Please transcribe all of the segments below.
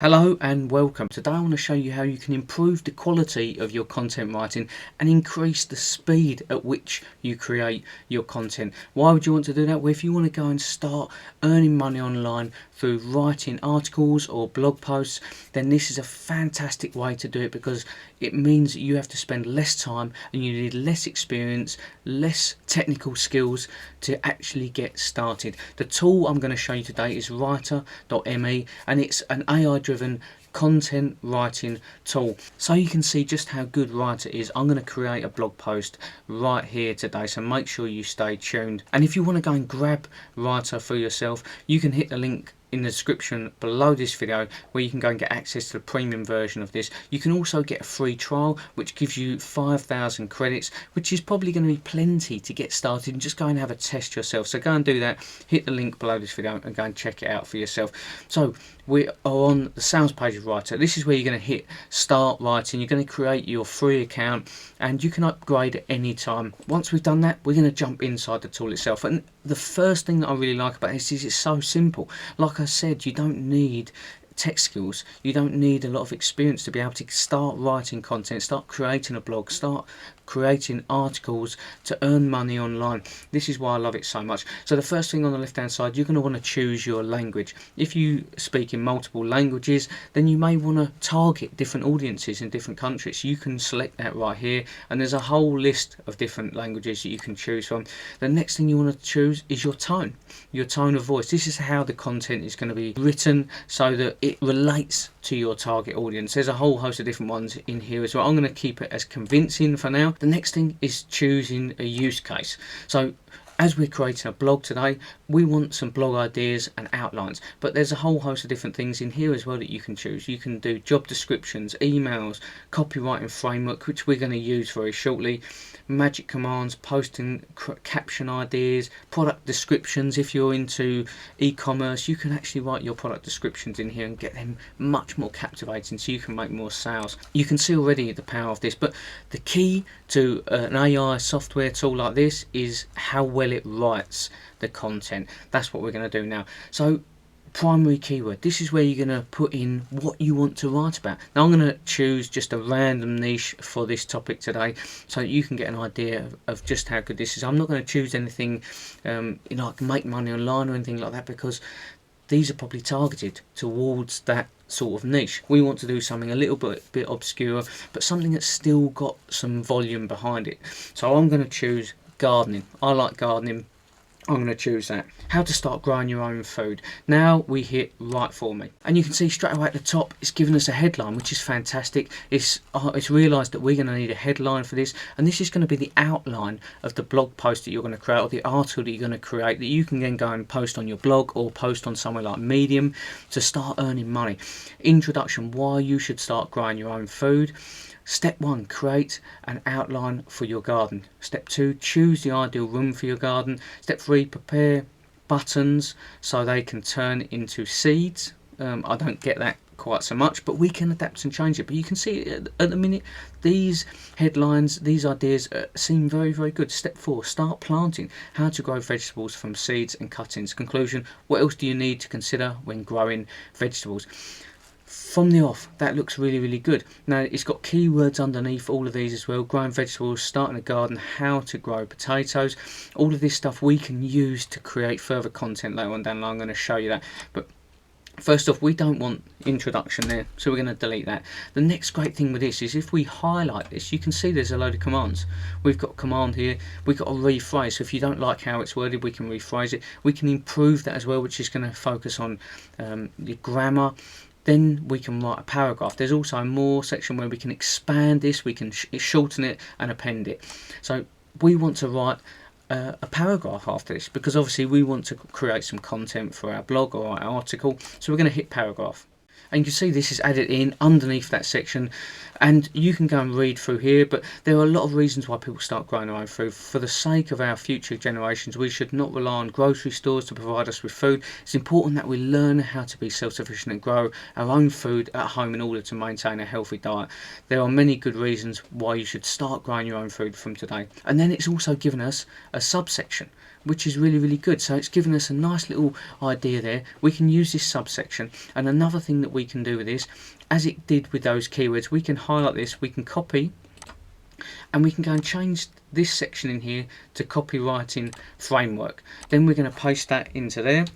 Hello and welcome. Today I want to show you how you can improve the quality of your content writing and increase the speed at which you create your content. Why would you want to do that? Well, if you want to go and start earning money online through writing articles or blog posts, then this is a fantastic way to do it because it means that you have to spend less time and you need less experience, less technical skills to actually get started. The tool I'm going to show you today is Rytr.me, and it's an AI driven content writing tool. So you can see just how good Rytr is. I'm going to create a blog post right here today, so make sure you stay tuned. And if you want to go and grab Rytr for yourself, you can hit the link in the description below this video where you can go and get access to the premium version of this. You can also get a free trial which gives you 5,000 credits, which is probably going to be plenty to get started and just go and have a test yourself. So go and do that, hit the link below this video and go and check it out for yourself. So we are on the sales page of Rytr. This is where you're going to hit start writing. You're going to create your free account and you can upgrade at any time. Once we've done that, we're going to jump inside the tool itself. And the first thing that I really like about this is it's so simple. Like I said, you don't need tech skills, you don't need a lot of experience to be able to start writing content, start creating a blog, start creating articles to earn money online. This is why I love it so much. So the first thing on the left hand side, you're going to want to choose your language. If you speak in multiple languages, then you may want to target different audiences in different countries. You can select that right here, and there's a whole list of different languages that you can choose from. The next thing you want to choose is your tone of voice. This is how the content is going to be written so that it relates to your target audience. There's a whole host of different ones in here as well. I'm going to keep it as convincing for now. The next thing is choosing a use case. So as we're creating a blog today, we want some blog ideas and outlines, but there's a whole host of different things in here as well that you can choose. You can do job descriptions, emails, copywriting framework, which we're going to use very shortly, magic commands, posting caption ideas, product descriptions. If you're into e-commerce, you can actually write your product descriptions in here and get them much more captivating so you can make more sales. You can see already the power of this, but the key to an AI software tool like this is how well it writes the content. That's what we're going to do now. So primary keyword, this is where you're going to put in what you want to write about. Now I'm going to choose just a random niche for this topic today so that you can get an idea of just how good this is. I'm not going to choose anything like make money online or anything like that, because these are probably targeted towards that sort of niche. We want to do something a little bit obscure, but something that's still got some volume behind it. So I'm going to choose gardening. I like gardening. I'm going to choose that. How to start growing your own food. Now we hit write for me, and you can see straight away at the top it's given us a headline, which is fantastic. It's realised that we're going to need a headline for this, and this is going to be the outline of the blog post that you're going to create, or the article that you're going to create, that you can then go and post on your blog or post on somewhere like Medium to start earning money. Introduction, why you should start growing your own food. Step 1, create an outline for your garden. Step 2, choose the ideal room for your garden. Step 3, prepare buttons so they can turn into seeds. I don't get that quite so much, but we can adapt and change it. But you can see at the minute these headlines, these ideas seem very, very good. Step 4, start planting. How to grow vegetables from seeds and cuttings. Conclusion, what else do you need to consider when growing vegetables? From the off, that looks really, really good. Now it's got keywords underneath all of these as well. Growing vegetables, starting a garden, how to grow potatoes. All of this stuff we can use to create further content later on down the line. I'm going to show you that. But first off, we don't want introduction there, so we're going to delete that. The next great thing with this is if we highlight this, you can see there's a load of commands. We've got a command here, we've got a rephrase, so if you don't like how it's worded, we can rephrase it. We can improve that as well, which is going to focus on the grammar. Then we can write a paragraph. There's also more section where we can expand this, we can shorten it and append it. So we want to write a paragraph after this, because obviously we want to create some content for our blog or our article. So we're going to hit paragraph. And you can see this is added in underneath that section, and you can go and read through here, but there are a lot of reasons why people start growing their own food. For the sake of our future generations, we should not rely on grocery stores to provide us with food. It's important that we learn how to be self-sufficient and grow our own food at home in order to maintain a healthy diet. There are many good reasons why you should start growing your own food from today. And then it's also given us a subsection, which is really good. So it's given us a nice little idea there. We can use this subsection, and another thing that we can do with this, as it did with those keywords, we can highlight this, we can copy, and we can go and change this section in here to copywriting framework. Then we're going to paste that into there,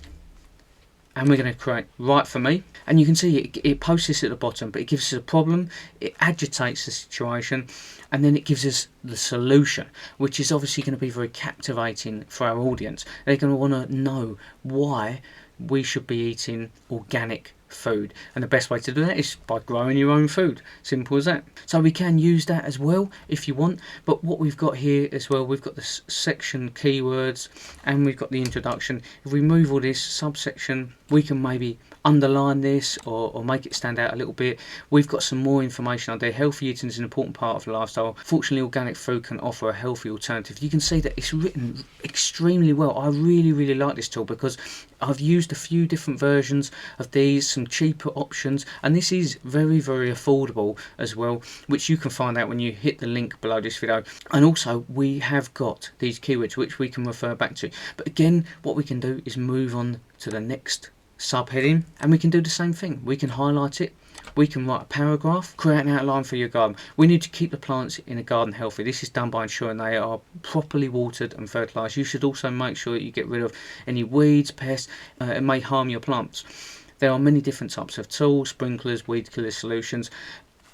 and we're going to create Write for Me, and you can see it posts this at the bottom, but it gives us a problem, it agitates the situation, and then it gives us the solution, which is obviously going to be very captivating for our audience. They're going to want to know why we should be eating organic food, and the best way to do that is by growing your own food. Simple as that. So we can use that as well if you want, but what we've got here as well, we've got the section keywords and we've got the introduction. If we move all this subsection, we can maybe underline this or make it stand out a little bit. We've got some more information out there. Healthy eating is an important part of the lifestyle. Fortunately, organic food can offer a healthy alternative. You can see that it's written extremely well. I really like this tool because I've used a few different versions of these, some cheaper options, and this is very affordable as well, which you can find out when you hit the link below this video. And also we have got these keywords which we can refer back to, but again what we can do is move on to the next subheading, and we can do the same thing. We can highlight it, we can write a paragraph, create an outline for your garden. We need to keep the plants in a garden healthy. This is done by ensuring they are properly watered and fertilised. You should also make sure that you get rid of any weeds, pests. It may harm your plants. There are many different types of tools, sprinklers, weed killer solutions.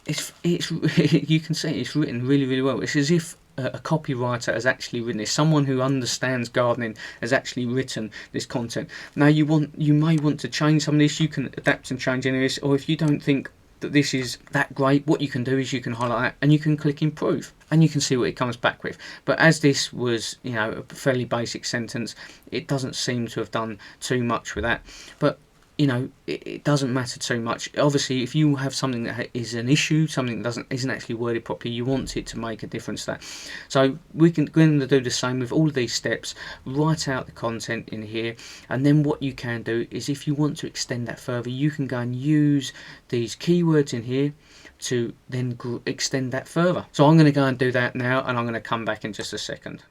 It's you can see it's written really well. It's as if a copywriter has actually written this. Someone who understands gardening has actually written this content. Now you may want to change some of this. You can adapt and change any of this, or if you don't think that this is that great, what you can do is you can highlight that and you can click improve, and you can see what it comes back with. But as this was, you know, a fairly basic sentence, it doesn't seem to have done too much with that. But you know, it doesn't matter too much. Obviously, if you have something that is an issue, something that isn't actually worded properly, you want it to make a difference to that. So we're going to do the same with all of these steps. Write out the content in here, and then what you can do is, if you want to extend that further, you can go and use these keywords in here to then extend that further. So I'm going to go and do that now, and I'm going to come back in just a second.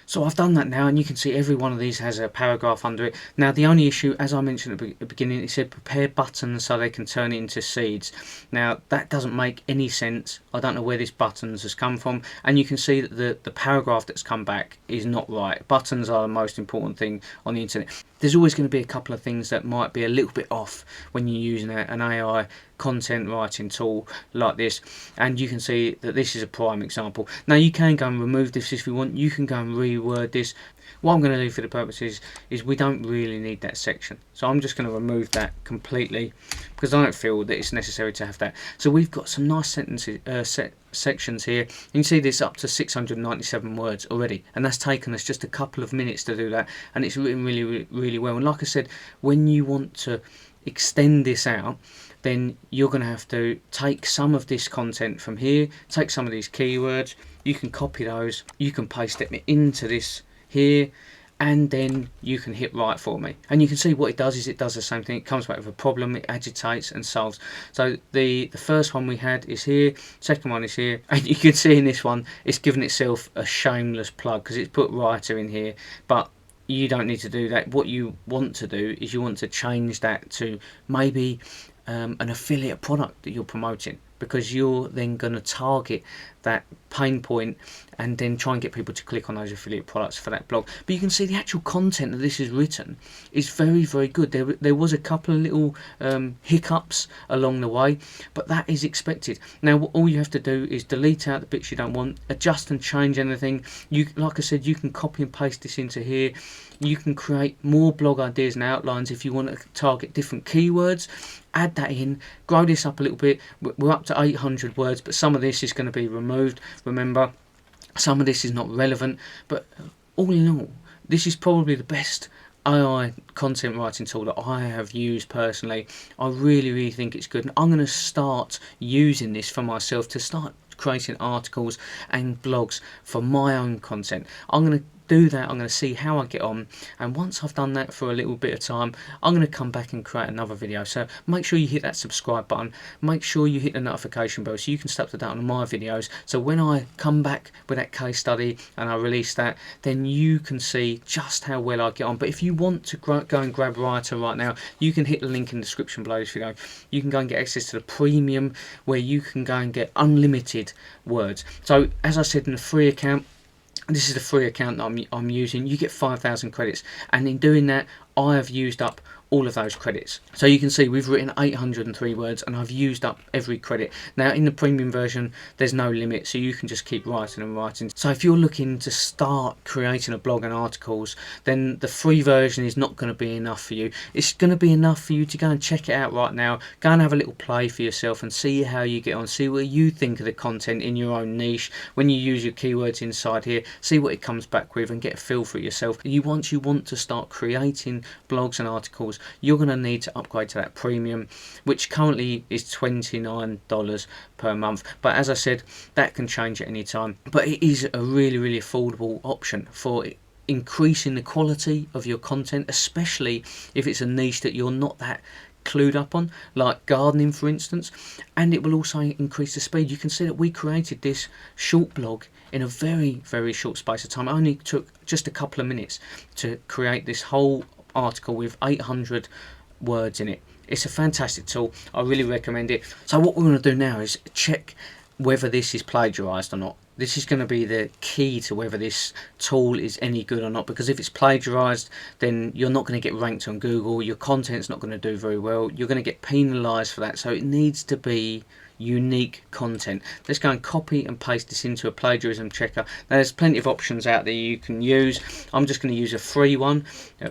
So I've done that now, and you can see every one of these has a paragraph under it. Now the only issue, as I mentioned at the beginning, it said prepare buttons so they can turn it into seeds. Now that doesn't make any sense. I don't know where this buttons has come from, and you can see that the paragraph that's come back is not right. Buttons are the most important thing on the internet. There's always going to be a couple of things that might be a little bit off when you're using an AI content writing tool like this, and you can see that this is a prime example. Now you can go and remove this if you want. You can go and reword this. What I'm going to do for the purposes is we don't really need that section, so I'm just going to remove that completely because I don't feel that it's necessary to have that. So we've got some nice sentences, sections here. You can see this up to 697 words already, and that's taken us just a couple of minutes to do that, and it's written really well. And like I said, when you want to extend this out, then you're going to have to take some of this content from here, take some of these keywords, you can copy those, you can paste them into this here, and then you can hit write for me, and you can see what it does is it does the same thing. It comes back with a problem, it agitates and solves. So the first one we had is here, second one is here, and you can see in this one it's given itself a shameless plug because it's put writer in here, but you don't need to do that. What you want to do is you want to change that to maybe an affiliate product that you're promoting, because you're then going to target that pain point and then try and get people to click on those affiliate products for that blog. But you can see the actual content that this is written is very good. There was a couple of little hiccups along the way, but that is expected. Now all you have to do is delete out the bits you don't want, adjust and change anything. Like I said, you can copy and paste this into here. You can create more blog ideas and outlines if you want to target different keywords. Add that in, grow this up a little bit. We're up to 800 words, but some of this is going to be removed. Remember, some of this is not relevant, but all in all, this is probably the best AI content writing tool that I have used personally. I really think it's good, and I'm going to start using this for myself to start creating articles and blogs for my own content. I'm going to do that, I'm going to see how I get on, and once I've done that for a little bit of time, I'm going to come back and create another video. So make sure you hit that subscribe button, make sure you hit the notification bell so you can stay up to date on my videos, so when I come back with that case study and I release that, then you can see just how well I get on. But if you want to go and grab Rytr right now, you can hit the link in the description below this video. You can go and get access to the premium, where you can go and get unlimited words. So as I said, in the free account, this is the free account that I'm using, you get 5,000 credits, and in doing that I have used up all of those credits. So you can see we've written 803 words and I've used up every credit. Now in the premium version there's no limit, so you can just keep writing and writing. So if you're looking to start creating a blog and articles, then the free version is not going to be enough for you. It's going to be enough for you to go and check it out right now, go and have a little play for yourself and see how you get on, see what you think of the content in your own niche. When you use your keywords inside here, see what it comes back with and get a feel for it yourself. Once you want to start creating blogs and articles, you're going to need to upgrade to that premium, which currently is $29 per month. But as I said, that can change at any time. But it is a really affordable option for increasing the quality of your content, especially if it's a niche that you're not that clued up on, like gardening for instance. And it will also increase the speed. You can see that we created this short blog in a very short space of time. It only took just a couple of minutes to create this whole article with 800 words in it. It's a fantastic tool, I really recommend it. So what we're going to do now is check whether this is plagiarized or not. This is going to be the key to whether this tool is any good or not, because if it's plagiarized, then you're not going to get ranked on Google, your content's not going to do very well, you're going to get penalized for that. So it needs to be unique content. Let's go and copy and paste this into a plagiarism checker. Now, there's plenty of options out there you can use. I'm just going to use a free one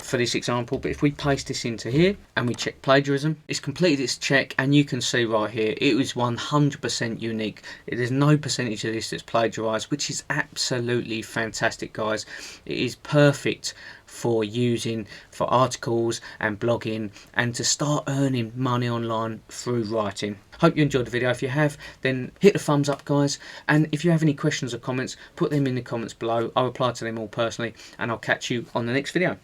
for this example, but if we paste this into here and we check plagiarism, it's completed its check, and you can see right here it was 100% unique. There's no percentage of this that's plagiarized, which is absolutely fantastic, guys. It is perfect for using for articles and blogging and to start earning money online through writing. Hope you enjoyed the video. If you have, then hit the thumbs up, guys, and if you have any questions or comments, put them in the comments below. I'll reply to them all personally, and I'll catch you on the next video.